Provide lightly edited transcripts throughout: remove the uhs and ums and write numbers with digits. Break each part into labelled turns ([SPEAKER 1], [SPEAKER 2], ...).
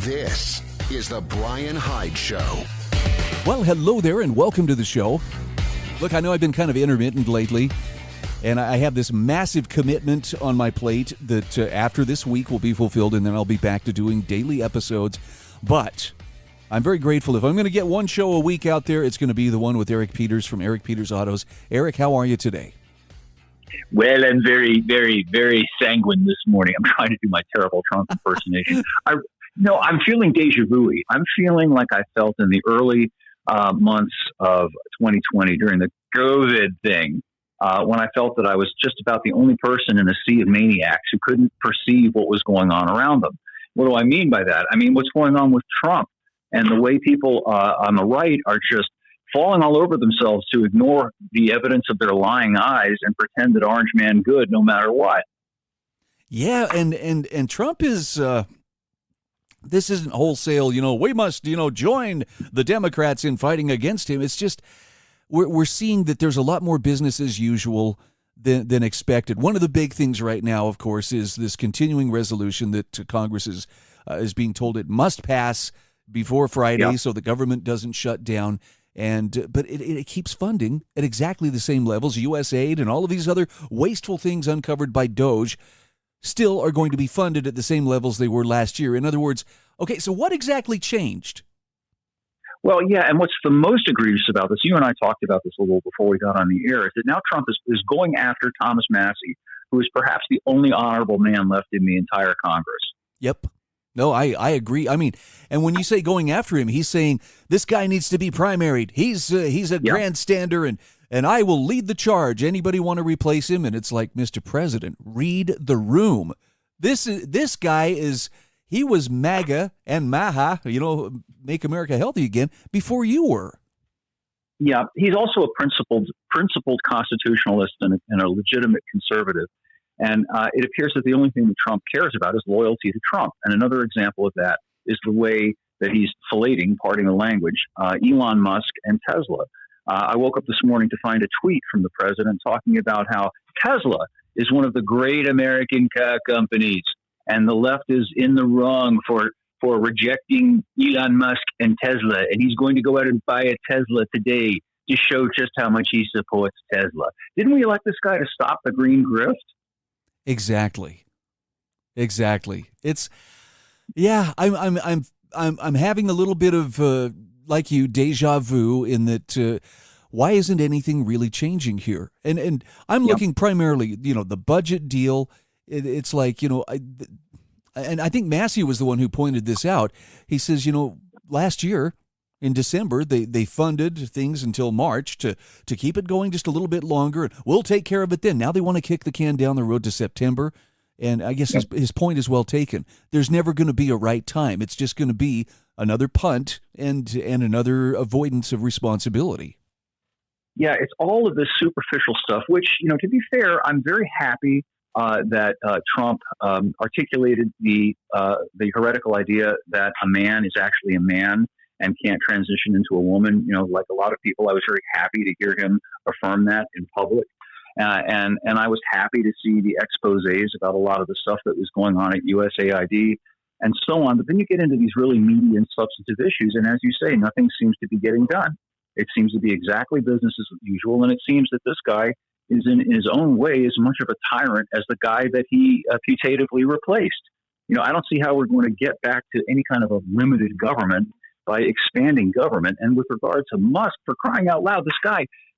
[SPEAKER 1] This is the Bryan Hyde Show.
[SPEAKER 2] Well, hello there and welcome to the show. Look, I know I've been kind of intermittent lately, and I have this massive commitment on my plate that after this week will be fulfilled, and then I'll be back to doing daily episodes. But I'm very grateful. If I'm going to get one show a week out there, it's going to be the one with Eric Peters from Eric Peters Autos. Eric, how are you today?
[SPEAKER 3] Well, I'm very, very, very sanguine this morning. I'm trying to do my terrible Trump impersonation. I'm feeling deja vu. I'm feeling like I felt in the early months of 2020 during the COVID thing, when I felt that I was just about the only person in a sea of maniacs who couldn't perceive what was going on around them. What do I mean by that? I mean, what's going on with Trump and the way people on the right are just falling all over themselves to ignore the evidence of their lying eyes and pretend that Orange Man good no matter what.
[SPEAKER 2] Yeah, and Trump is this isn't wholesale, we must, join the Democrats in fighting against him. It's just we're seeing that there's a lot more business as usual than expected. One of the big things right now, of course, is this continuing resolution that Congress is being told it must pass before Friday so the government doesn't shut down. But it keeps funding at exactly the same levels. USAID and all of these other wasteful things uncovered by DOJ still are going to be funded at the same levels they were last year. In other words, okay, so what exactly changed?
[SPEAKER 3] Well, yeah, and what's the most egregious about this, you and I talked about this a little before we got on the air, is that now Trump is going after Thomas Massie, who is perhaps the only honorable man left in the entire Congress.
[SPEAKER 2] Yep. No, I agree. I mean, and when you say going after him, he's saying this guy needs to be primaried. He's a grandstander, and I will lead the charge. Anybody want to replace him? And it's like, Mr. President, read the room. This guy he was MAGA and MAHA, make America healthy again, before you were.
[SPEAKER 3] Yeah, he's also a principled constitutionalist and a legitimate conservative. And it appears that the only thing that Trump cares about is loyalty to Trump. And another example of that is the way that he's filleting, pardon the language, Elon Musk and Tesla. I woke up this morning to find a tweet from the president talking about how Tesla is one of the great American car companies, and the left is in the wrong for rejecting Elon Musk and Tesla. And he's going to go out and buy a Tesla today to show just how much he supports Tesla. Didn't we elect this guy to stop the green grift?
[SPEAKER 2] Exactly. It's I'm having a little bit of like you deja vu in that why isn't anything really changing here? And I'm looking primarily, the budget deal. It's like, and I think Massie was the one who pointed this out. He says, last year in December, they funded things until March to keep it going just a little bit longer, and we'll take care of it then. Now they want to kick the can down the road to September, and I guess his point is well taken. There's never going to be a right time. It's just going to be another punt and another avoidance of responsibility.
[SPEAKER 3] Yeah, it's all of this superficial stuff, which, to be fair, I'm very happy that Trump articulated the heretical idea that a man is actually a man and can't transition into a woman. Like a lot of people, I was very happy to hear him affirm that in public. And I was happy to see the exposés about a lot of the stuff that was going on at USAID and so on. But then you get into these really meaty and substantive issues. And as you say, nothing seems to be getting done. It seems to be exactly business as usual. And it seems that this guy is in his own way as much of a tyrant as the guy that he putatively replaced. I don't see how we're going to get back to any kind of a limited government by expanding government. And with regard to Musk, for crying out loud,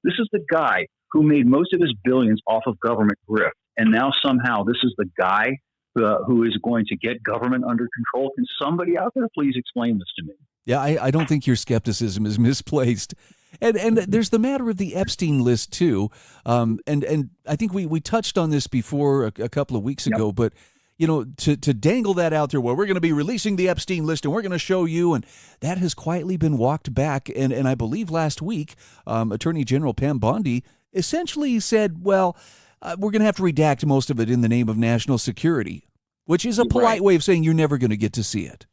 [SPEAKER 3] this is the guy who made most of his billions off of government grift. And now somehow this is the guy who is going to get government under control. Can somebody out there please explain this to me?
[SPEAKER 2] Yeah, I don't think your skepticism is misplaced. And there's the matter of the Epstein list, too. And I think we touched on this before a couple of weeks ago, but to dangle that out there, well, we're going to be releasing the Epstein list and we're going to show you, and that has quietly been walked back. And I believe last week, Attorney General Pam Bondi essentially said, well, we're going to have to redact most of it in the name of national security, which is a polite way of saying you're never going to get to see it.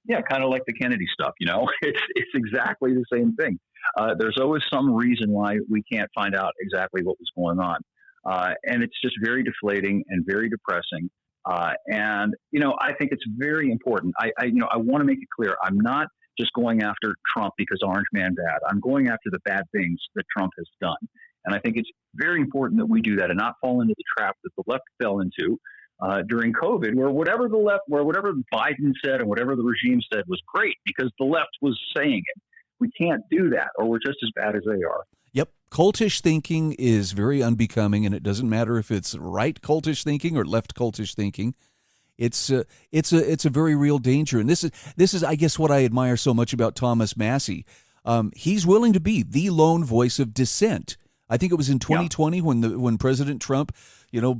[SPEAKER 3] Yeah, kind of like the Kennedy stuff, it's exactly the same thing. There's always some reason why we can't find out exactly what was going on. And it's just very deflating and very depressing. And, I think it's very important. I want to make it clear. I'm not just going after Trump because Orange Man bad. I'm going after the bad things that Trump has done. And I think it's very important that we do that and not fall into the trap that the left fell into during COVID, where whatever Biden said and whatever the regime said was great because the left was saying it. We can't do that, or we're just as bad as they are.
[SPEAKER 2] Yep. Cultish thinking is very unbecoming, and it doesn't matter if it's right cultish thinking or left cultish thinking. It's a very real danger, and this is I guess what I admire so much about Thomas Massie. He's willing to be the lone voice of dissent. I think it was in 2020 when President Trump,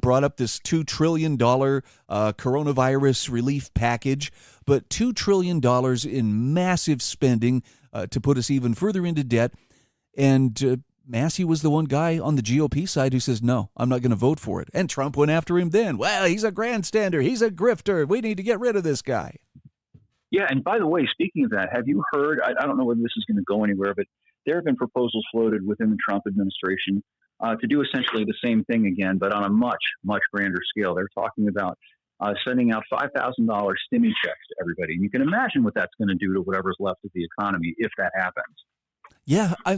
[SPEAKER 2] brought up this $2 trillion coronavirus relief package, but $2 trillion in massive spending to put us even further into debt. And Massie was the one guy on the GOP side who says, no, I'm not going to vote for it. And Trump went after him then. Well, he's a grandstander. He's a grifter. We need to get rid of this guy.
[SPEAKER 3] Yeah, and by the way, speaking of that, have you heard, I don't know whether this is going to go anywhere, but there have been proposals floated within the Trump administration to do essentially the same thing again, but on a much, much grander scale. They're talking about sending out $5,000 stimmy checks to everybody. And you can imagine what that's going to do to whatever's left of the economy if that happens.
[SPEAKER 2] Yeah, I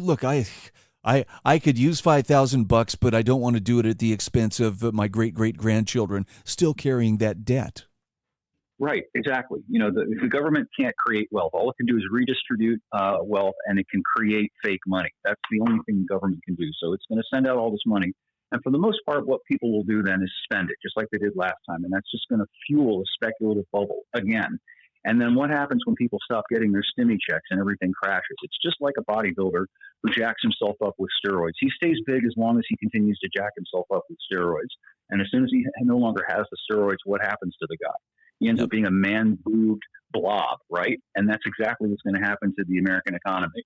[SPEAKER 2] could use $5,000, but I don't want to do it at the expense of my great-great-grandchildren still carrying that debt.
[SPEAKER 3] Right, exactly. The government can't create wealth. All it can do is redistribute wealth, and it can create fake money. That's the only thing the government can do. So it's going to send out all this money. And for the most part, what people will do then is spend it, just like they did last time. And that's just going to fuel a speculative bubble again. And then what happens when people stop getting their stimmy checks and everything crashes? It's just like a bodybuilder who jacks himself up with steroids. He stays big as long as he continues to jack himself up with steroids. And as soon as he no longer has the steroids, what happens to the guy? He ends up being a man-boobed blob, right? And that's exactly what's going to happen to the American economy.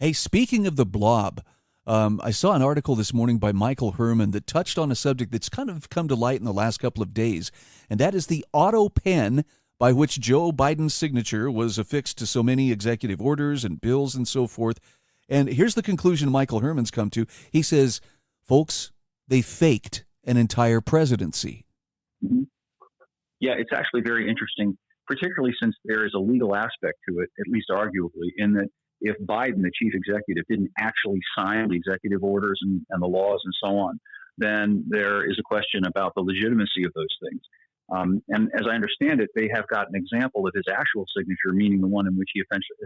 [SPEAKER 2] Hey, speaking of the blob, I saw an article this morning by Michael Herman that touched on a subject that's kind of come to light in the last couple of days, and that is the auto pen by which Joe Biden's signature was affixed to so many executive orders and bills and so forth. And here's the conclusion Michael Herman's come to. He says, folks, they faked an entire presidency.
[SPEAKER 3] Mm-hmm. Yeah, it's actually very interesting, particularly since there is a legal aspect to it, at least arguably, in that if Biden, the chief executive, didn't actually sign the executive orders and the laws and so on, then there is a question about the legitimacy of those things. And as I understand it, they have got an example of his actual signature, meaning the one in which he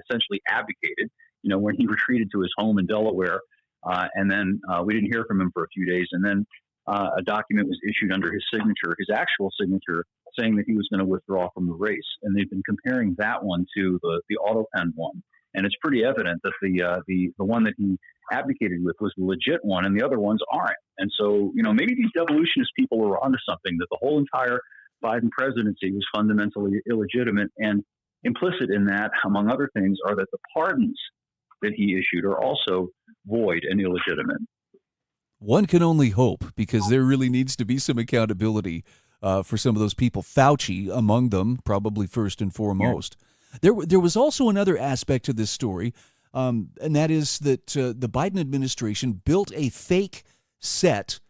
[SPEAKER 3] essentially abdicated, when he retreated to his home in Delaware. And then we didn't hear from him for a few days. And then a document was issued under his signature, his actual signature, saying that he was going to withdraw from the race. And they've been comparing that one to the auto pen one. And it's pretty evident that the one that he abdicated with was the legit one and the other ones aren't. And so, maybe these devolutionist people are onto something, that the whole entire Biden presidency was fundamentally illegitimate. And implicit in that, among other things, are that the pardons that he issued are also void and illegitimate.
[SPEAKER 2] One can only hope, because there really needs to be some accountability for some of those people. Fauci among them, probably first and foremost. Yeah. There was also another aspect to this story, and that is that the Biden administration built a fake set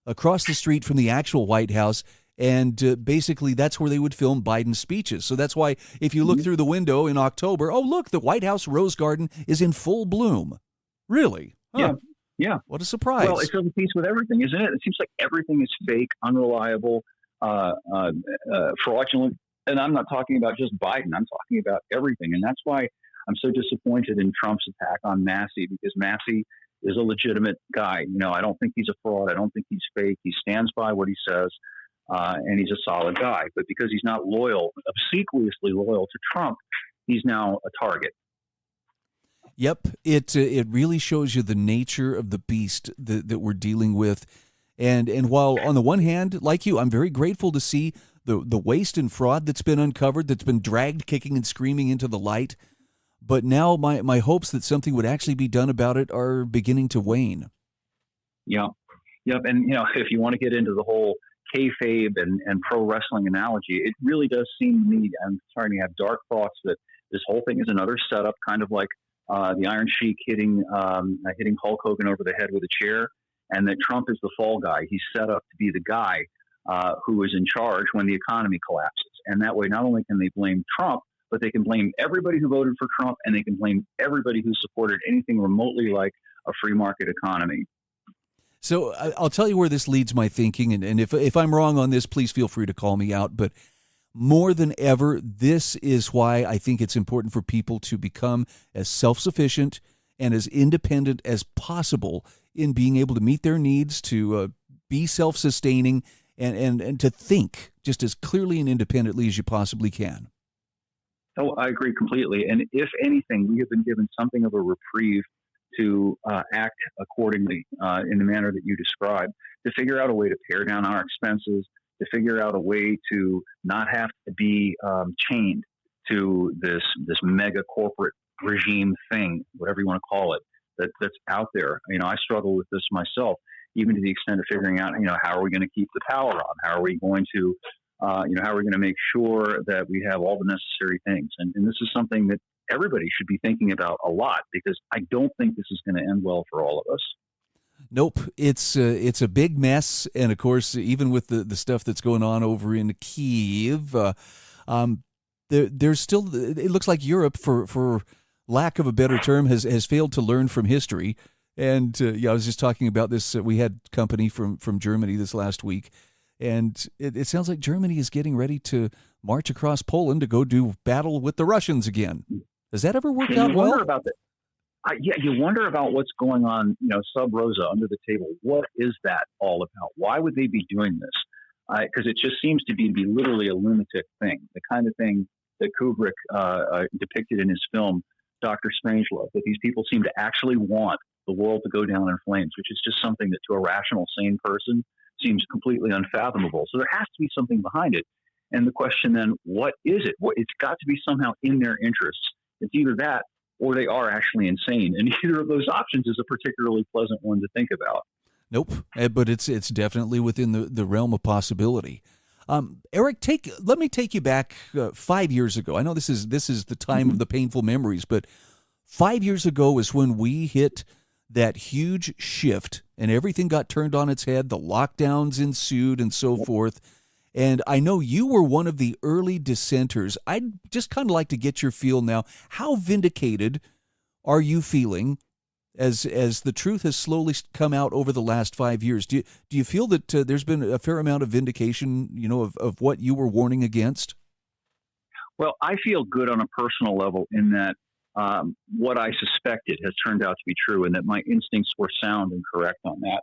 [SPEAKER 2] across the street from the actual White House. And basically, that's where they would film Biden's speeches. So that's why if you look through the window in October, oh, look, the White House Rose Garden is in full bloom. Really? Huh.
[SPEAKER 3] Yeah.
[SPEAKER 2] What a surprise.
[SPEAKER 3] Well, it's of a piece with everything, isn't it? It seems like everything is fake, unreliable, fraudulent. And I'm not talking about just Biden. I'm talking about everything. And that's why I'm so disappointed in Trump's attack on Massie, because Massie is a legitimate guy. I don't think he's a fraud. I don't think he's fake. He stands by what he says. And he's a solid guy. But because he's not loyal, obsequiously loyal to Trump, he's now a target.
[SPEAKER 2] Yep. It really shows you the nature of the beast that we're dealing with. And while on the one hand, like you, I'm very grateful to see the waste and fraud that's been uncovered, that's been dragged kicking and screaming into the light. But now my hopes that something would actually be done about it are beginning to wane.
[SPEAKER 3] Yeah. Yep. And, if you want to get into the whole kayfabe and pro wrestling analogy, it really does seem to me, I'm starting to have dark thoughts that this whole thing is another setup, kind of like the Iron Sheik hitting Hulk Hogan over the head with a chair, and that Trump is the fall guy. He's set up to be the guy who is in charge when the economy collapses. And that way, not only can they blame Trump, but they can blame everybody who voted for Trump, and they can blame everybody who supported anything remotely like a free market economy.
[SPEAKER 2] So I'll tell you where this leads my thinking, and if I'm wrong on this, please feel free to call me out. But more than ever, this is why I think it's important for people to become as self-sufficient and as independent as possible in being able to meet their needs, to be self-sustaining, and to think just as clearly and independently as you possibly can.
[SPEAKER 3] Oh, I agree completely. And if anything, we have been given something of a reprieve to act accordingly in the manner that you described, to figure out a way to pare down our expenses, to figure out a way to not have to be chained to this mega corporate regime thing, whatever you want to call it, that's out there. I struggle with this myself, even to the extent of figuring out, how are we going to keep the power on? How are we going to, how are we going to make sure that we have all the necessary things? And this is something that everybody should be thinking about a lot, because I don't think this is going to end well for all of us.
[SPEAKER 2] Nope, it's a big mess, and of course, even with the stuff that's going on over in Kyiv, there's still. It looks like Europe, for lack of a better term, has failed to learn from history. And I was just talking about this. We had company from Germany this last week, and it sounds like Germany is getting ready to march across Poland to go do battle with the Russians again. Does that ever work out well?
[SPEAKER 3] About that. You wonder about what's going on, sub rosa, under the table. What is that all about? Why would they be doing this? Because it just seems to be literally a lunatic thing, the kind of thing that Kubrick depicted in his film, Dr. Strangelove, that these people seem to actually want the world to go down in flames, which is just something that to a rational, sane person seems completely unfathomable. So there has to be something behind it. And the question then, what is it? It's got to be somehow in their interests. It's either that or they are actually insane. And either of those options is a particularly pleasant one to think about.
[SPEAKER 2] Nope, but it's definitely within the realm of possibility. Eric, let me take you back 5 years ago. I know this is the time of the painful memories, but 5 years ago is when we hit that huge shift and everything got turned on its head. The lockdowns ensued and so forth. And I know you were one of the early dissenters. I'd just kind of like to get your feel now. How vindicated are you feeling as the truth has slowly come out over the last 5 years? Do you feel that there's been a fair amount of vindication, of what you were warning against?
[SPEAKER 3] Well, I feel good on a personal level in that what I suspected has turned out to be true, and that my instincts were sound and correct on that.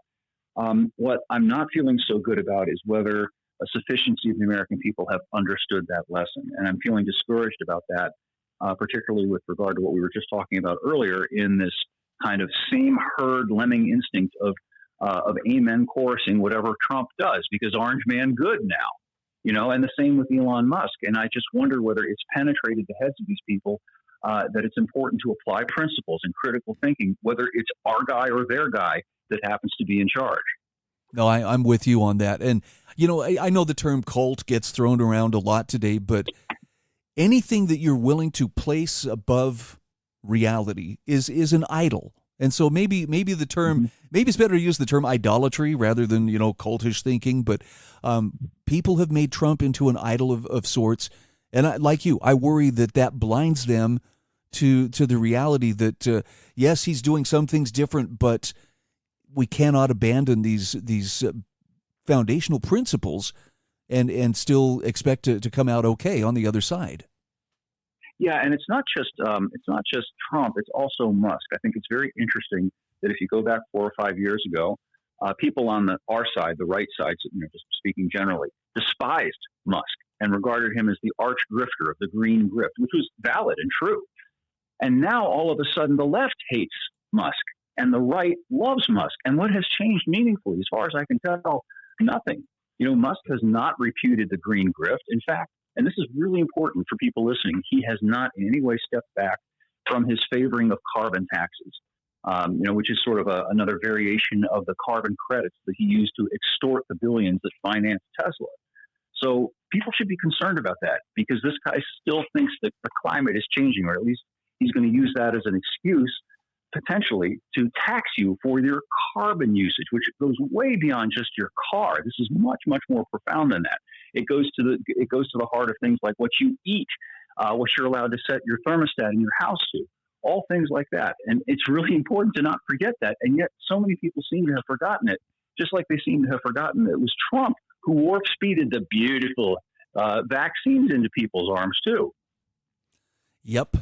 [SPEAKER 3] What I'm not feeling so good about is whether a sufficiency of the American people have understood that lesson. And I'm feeling discouraged about that, particularly with regard to what we were just talking about earlier in this kind of same herd lemming instinct of amen chorusing whatever Trump does, because Orange Man good now, and the same with Elon Musk. And I just wonder whether it's penetrated the heads of these people that it's important to apply principles and critical thinking, whether it's our guy or their guy that happens to be in charge.
[SPEAKER 2] No, I'm with you on that. And, I know the term cult gets thrown around a lot today, but anything that you're willing to place above reality is an idol. And so maybe the term, maybe it's better to use the term idolatry rather than, cultish thinking. But people have made Trump into an idol of sorts. And like you, I worry that blinds them to the reality that, yes, he's doing some things different, but we cannot abandon these foundational principles and still expect to come out okay on the other side.
[SPEAKER 3] Yeah, and it's not just Trump; it's also Musk. I think it's very interesting that if you go back 4 or 5 years ago, people on our side, the right side, just speaking generally, despised Musk and regarded him as the arch grifter of the green grift, which was valid and true. And now all of a sudden, the left hates Musk and the right loves Musk. And what has changed meaningfully, as far as I can tell, nothing. Musk has not repudiated the green grift. In fact, and this is really important for people listening, he has not in any way stepped back from his favoring of carbon taxes, which is sort of another variation of the carbon credits that he used to extort the billions that financed Tesla. So people should be concerned about that, because this guy still thinks that the climate is changing, or at least he's going to use that as an excuse potentially to tax you for your carbon usage, which goes way beyond just your car. This is much, much more profound than that. It goes to the heart of things like what you eat, what you're allowed to set your thermostat in your house to, all things like that. And it's really important to not forget that. And yet so many people seem to have forgotten it, just like they seem to have forgotten that it was Trump who warp speeded the beautiful vaccines into people's arms too.
[SPEAKER 2] Yep.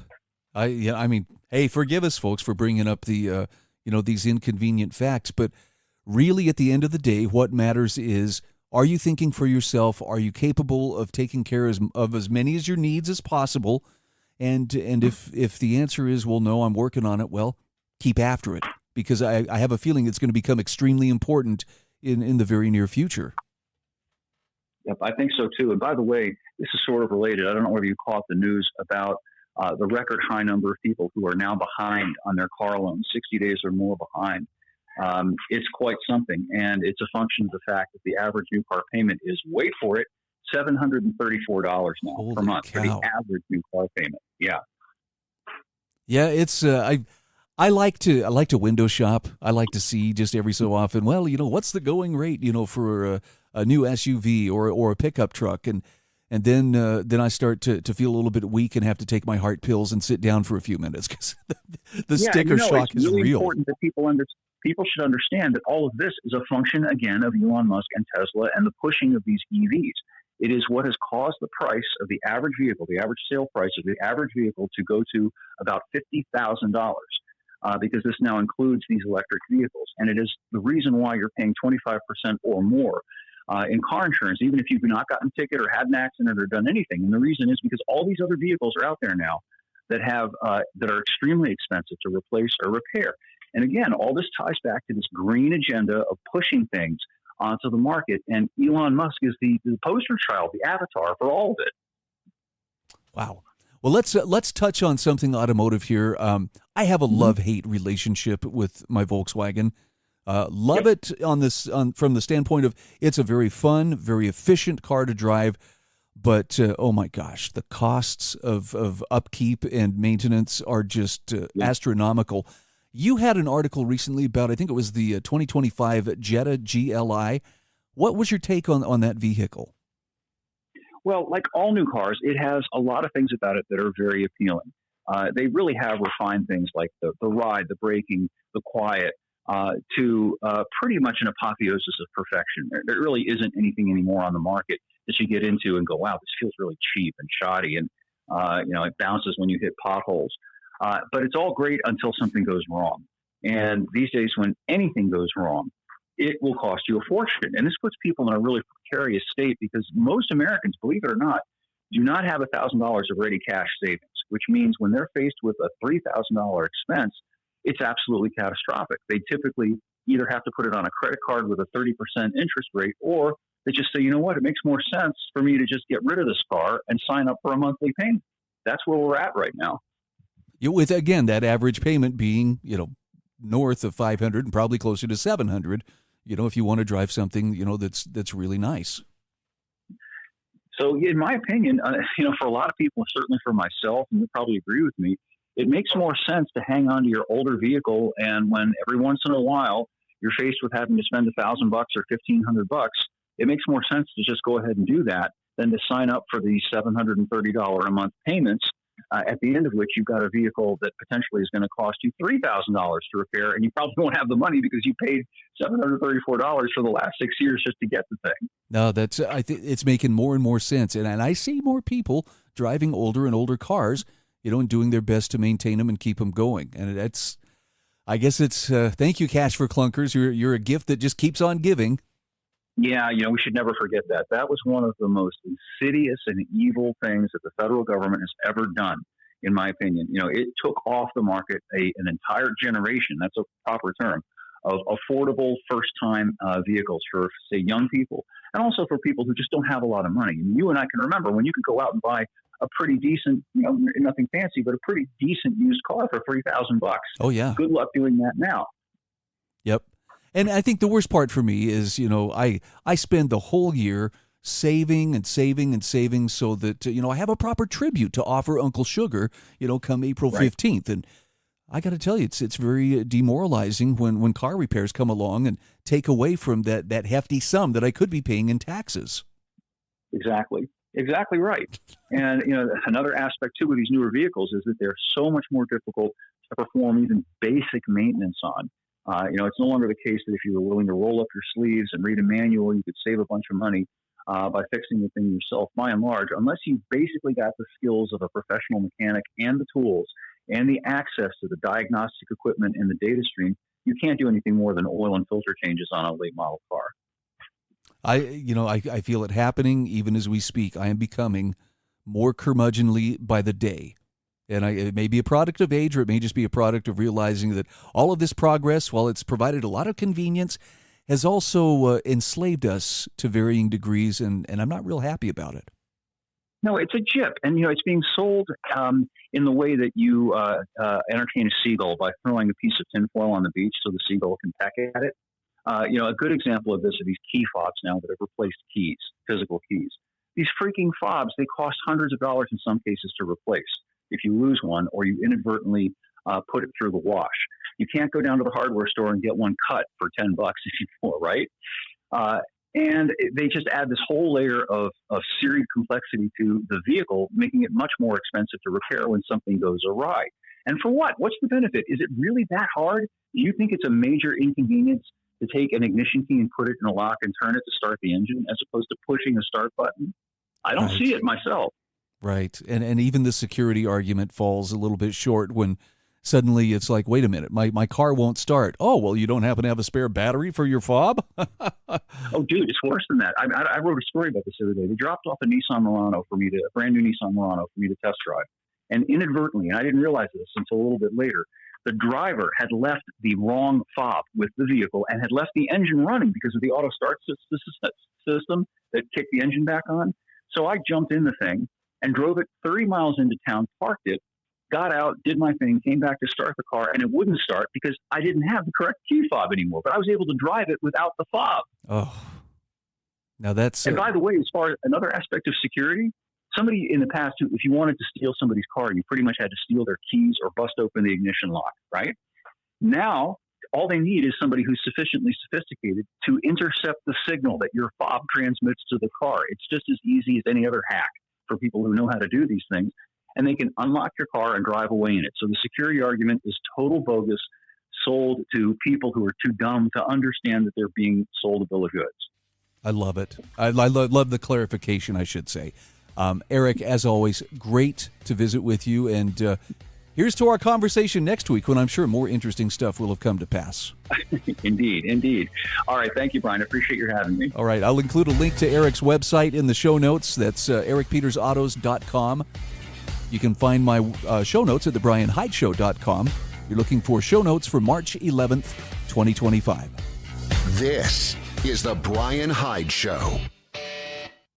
[SPEAKER 2] I mean, hey, forgive us, folks, for bringing up the, these inconvenient facts. But really, at the end of the day, what matters is, are you thinking for yourself? Are you capable of taking care of as many as your needs as possible? And if the answer is, well, no, I'm working on it, well, keep after it, because I have a feeling it's going to become extremely important in the very near future.
[SPEAKER 3] Yep, I think so too. And by the way, this is sort of related. I don't know whether you caught the news about the record high number of people who are now behind on their car loans, 60 days or more behind. It's quite something. And it's a function of the fact that the average new car payment is, wait for it, $734 now
[SPEAKER 2] Holy
[SPEAKER 3] per month
[SPEAKER 2] cow.
[SPEAKER 3] for the average new car payment. Yeah.
[SPEAKER 2] Yeah, it's I like to window shop. I like to see just every so often, well, what's the going rate, for a new SUV or a pickup truck, and then I start to feel a little bit weak and have to take my heart pills and sit down for a few minutes, because the sticker shock is
[SPEAKER 3] really
[SPEAKER 2] real.
[SPEAKER 3] Important that people should understand that all of this is a function, again, of Elon Musk and Tesla and the pushing of these EVs. It is what has caused the price of the average vehicle, the average sale price of the average vehicle, to go to about $50,000. Because this now includes these electric vehicles. And it is the reason why you're paying 25% or more in car insurance, even if you've not gotten a ticket or had an accident or done anything. And the reason is because all these other vehicles are out there now that are extremely expensive to replace or repair. And again, all this ties back to this green agenda of pushing things onto the market. And Elon Musk is the poster child, the avatar for all of it.
[SPEAKER 2] Wow. Well, let's touch on something automotive here. I have a love-hate relationship with my Volkswagen. Love it from the standpoint of it's a very fun, very efficient car to drive, but oh my gosh, the costs of upkeep and maintenance are just astronomical. You had an article recently about, I think it was the 2025 Jetta GLI. What was your take on that vehicle?
[SPEAKER 3] Well, like all new cars, it has a lot of things about it that are very appealing. They really have refined things like the ride, the braking, the quiet, to pretty much an apotheosis of perfection. There really isn't anything anymore on the market that you get into and go, wow, this feels really cheap and shoddy, and it bounces when you hit potholes. But it's all great until something goes wrong. And these days, when anything goes wrong, it will cost you a fortune. And this puts people in a really precarious state, because most Americans, believe it or not, do not have $1,000 of ready cash savings, which means when they're faced with a $3,000 expense, it's absolutely catastrophic. They typically either have to put it on a credit card with a 30% interest rate, or they just say, you know what, it makes more sense for me to just get rid of this car and sign up for a monthly payment. That's where we're at right now.
[SPEAKER 2] With, again, that average payment being, north of $500 and probably closer to $700, if you want to drive something, that's really nice.
[SPEAKER 3] So in my opinion, for a lot of people, certainly for myself, and you'll probably agree with me, it makes more sense to hang on to your older vehicle. And when every once in a while you're faced with having to spend $1,000 or $1,500, it makes more sense to just go ahead and do that than to sign up for the $730 a month payments, at the end of which you've got a vehicle that potentially is going to cost you $3,000 to repair, and you probably won't have the money because you paid $734 for the last 6 years just to get the thing. No,
[SPEAKER 2] I think it's making more and more sense, and I see more people driving older and older cars, and doing their best to maintain them and keep them going. And I guess it's thank you, Cash for Clunkers. You're a gift that just keeps on giving.
[SPEAKER 3] Yeah, we should never forget that. That was one of the most insidious and evil things that the federal government has ever done, in my opinion. It took off the market an entire generation, that's a proper term, of affordable first-time vehicles for, say, young people, and also for people who just don't have a lot of money. And you and I can remember when you could go out and buy a pretty decent, nothing fancy, but a pretty decent used car for $3,000.
[SPEAKER 2] Oh, yeah.
[SPEAKER 3] Good luck doing that now.
[SPEAKER 2] Yep. And I think the worst part for me is, I spend the whole year saving and saving and saving so that, I have a proper tribute to offer Uncle Sugar, come April 15th. And I got to tell you, it's very demoralizing when car repairs come along and take away from that hefty sum that I could be paying in taxes.
[SPEAKER 3] Exactly right. And another aspect too with these newer vehicles is that they're so much more difficult to perform even basic maintenance on. It's no longer the case that if you were willing to roll up your sleeves and read a manual, you could save a bunch of money by fixing the thing yourself. By and large, unless you basically got the skills of a professional mechanic and the tools and the access to the diagnostic equipment and the data stream, you can't do anything more than oil and filter changes on a late model car.
[SPEAKER 2] I feel it happening even as we speak. I am becoming more curmudgeonly by the day. And it may be a product of age, or it may just be a product of realizing that all of this progress, while it's provided a lot of convenience, has also enslaved us to varying degrees, and I'm not real happy about it.
[SPEAKER 3] No, it's a jip, and it's being sold in the way that you entertain a seagull by throwing a piece of tinfoil on the beach so the seagull can peck at it. A good example of this are these key fobs now that have replaced keys, physical keys. These freaking fobs, they cost hundreds of dollars in some cases to replace if you lose one or you inadvertently put it through the wash. You can't go down to the hardware store and get one cut for $10 if you want, right? And they just add this whole layer of serried complexity to the vehicle, making it much more expensive to repair when something goes awry. And for what? What's the benefit? Is it really that hard? Do you think it's a major inconvenience to take an ignition key and put it in a lock and turn it to start the engine as opposed to pushing a start button? I don't see it myself.
[SPEAKER 2] Right. And even the security argument falls a little bit short when suddenly it's like, wait a minute, my car won't start. Oh, well, you don't happen to have a spare battery for your fob?
[SPEAKER 3] Oh, dude, it's worse than that. I wrote a story about this the other day. They dropped off a brand new Nissan Murano for me to test drive. And inadvertently, and I didn't realize this until a little bit later, the driver had left the wrong fob with the vehicle and had left the engine running because of the auto start system that kicked the engine back on. So I jumped in the thing and drove it 30 miles into town, parked it, got out, did my thing, came back to start the car, and it wouldn't start because I didn't have the correct key fob anymore. But I was able to drive it without the fob.
[SPEAKER 2] Oh, now that's...
[SPEAKER 3] And by the way, as far as another aspect of security, somebody in the past, if you wanted to steal somebody's car, you pretty much had to steal their keys or bust open the ignition lock, right? Now, all they need is somebody who's sufficiently sophisticated to intercept the signal that your fob transmits to the car. It's just as easy as any other hack for people who know how to do these things. And they can unlock your car and drive away in it. So the security argument is total bogus, sold to people who are too dumb to understand that they're being sold a bill of goods.
[SPEAKER 2] I love it. I love the clarification, I should say. Eric, as always, great to visit with you. And here's to our conversation next week when I'm sure more interesting stuff will have come to pass.
[SPEAKER 3] Indeed. All right. Thank you, Brian. I appreciate your having me.
[SPEAKER 2] All right. I'll include a link to Eric's website in the show notes. That's ericpetersautos.com. You can find my show notes at thebryanhydeshow.com. You're looking for show notes for March 11th, 2025.
[SPEAKER 1] This is The Bryan Hyde Show.